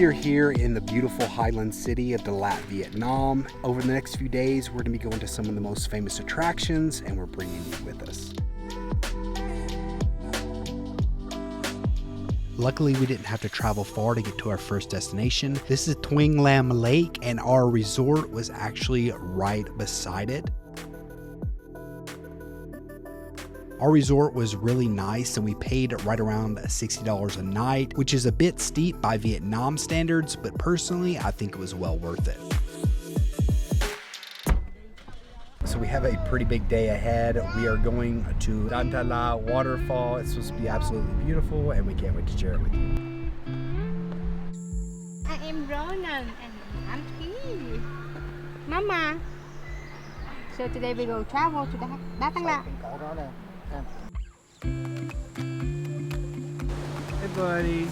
We are here in the beautiful highland city of Datanla, Vietnam. Over the next few days, we're going to be going to some of the most famous attractions, and we're bringing you with us. Luckily, we didn't have to travel far to get to our first destination. This is Tuong Lam Lake, and our resort was actually right beside it. Our resort was really nice, and we paid right around $60 a night, which is a bit steep by Vietnam standards, but personally, I think it was well worth it. So we have a pretty big day ahead. We are going to Datanla Waterfall. It's supposed to be absolutely beautiful, and we can't wait to share it with you. I am Ronan and I'm T. Mama. So today we will travel to Datanla. Hey, buddy.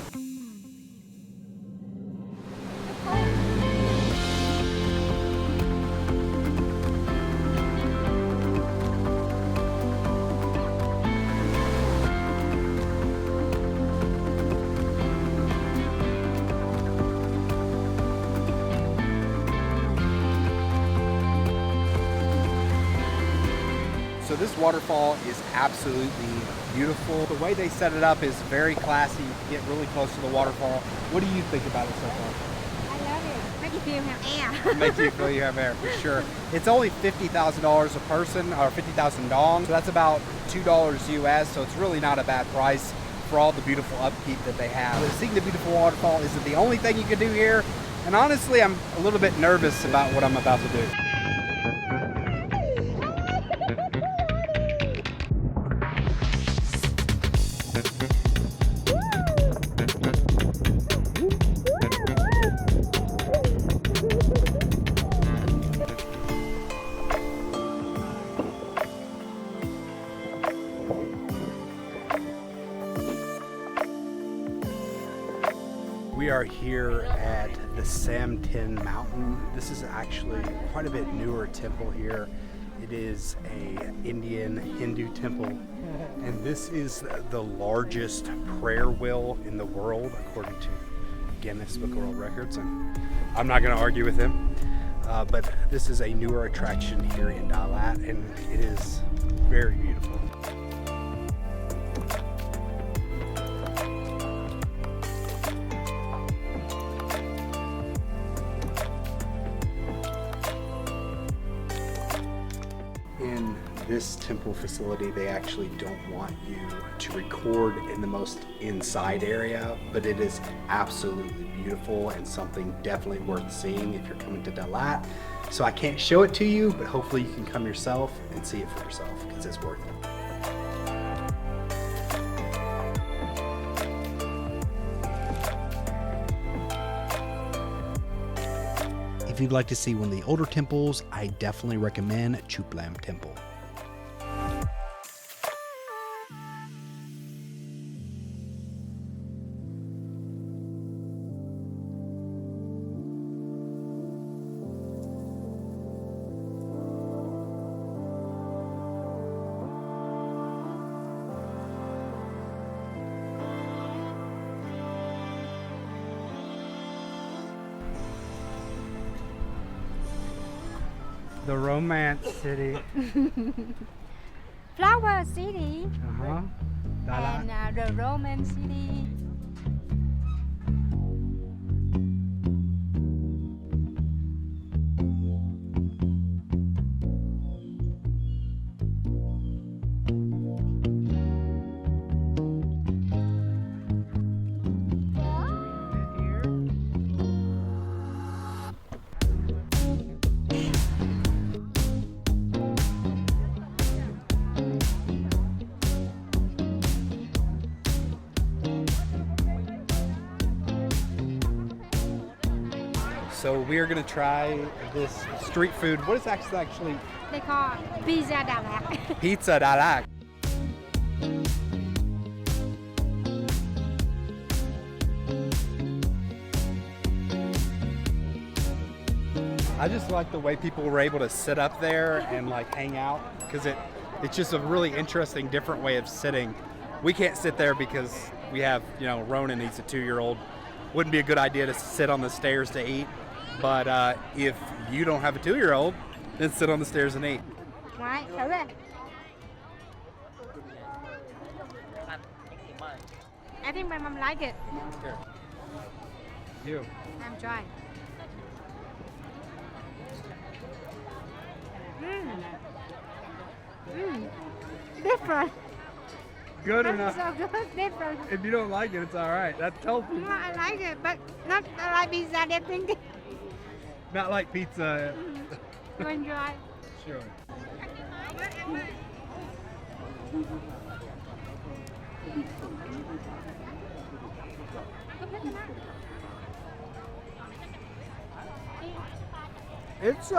So this waterfall is absolutely beautiful. The way they set it up is very classy. You can get really close to the waterfall. What do you think about it so far? I love it. Make you feel have air. It makes you feel you have air, for sure. It's only $50,000 a person, or 50,000 dong. So that's about $2 US, so it's really not a bad price for all the beautiful upkeep that they have. But seeing the beautiful waterfall isn't the only thing you can do here. And honestly, I'm a little bit nervous about what I'm about to do. We are here at the Sam Tin Mountain. This is actually quite a bit newer temple here. It is a Indian Hindu temple, and this is the largest prayer wheel in the world according to Guinness Book of World Records. And I'm not going to argue with him, but this is a newer attraction here in Datanla, and it is very beautiful. In this temple facility, they actually don't want you to record in the most inside area, but it is absolutely beautiful and something definitely worth seeing if you're coming to Datanla. So I can't show it to you, but hopefully you can come yourself and see it for yourself because it's worth it. If you'd like to see one of the older temples, I definitely recommend Chup Lam Temple. The Romance City. Flower City. Datanla. And the Romance City. So we are going to try this street food. What is actually? They call Pizza Datanla. Pizza Datanla. I just like the way people were able to sit up there and like hang out, because it's just a really interesting, different way of sitting. We can't sit there because we have, Ronan, he's a 2-year-old, wouldn't be a good idea to sit on the stairs to eat. But if you don't have a 2-year-old, then sit on the stairs and eat. Right, correct. I think my mom like it. Here. You. I'm trying. Different. Good That's enough. so good, different. If you don't like it, it's all right. That's healthy. No, I like it, but not like pizza. They're thinking. Not like pizza. You enjoy. Sure. It's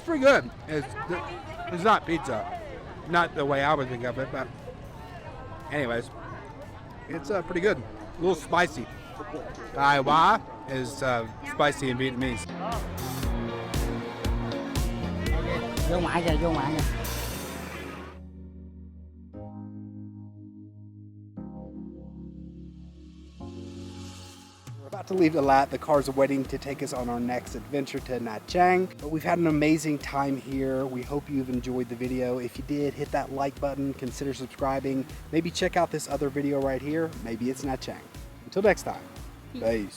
pretty good. It's not pizza, not the way I would think of it, but anyways, it's pretty good. A little spicy. Tai Wa is spicy in Vietnamese. Vô ngoại kìa, vô ngoại kìa. We're about to leave Dalat. The cars are waiting to take us on our next adventure to Nha Trang. But we've had an amazing time here. We hope you've enjoyed the video. If you did, hit that like button, consider subscribing. Maybe check out this other video right here. Maybe it's Nha Trang. Until next time, peace.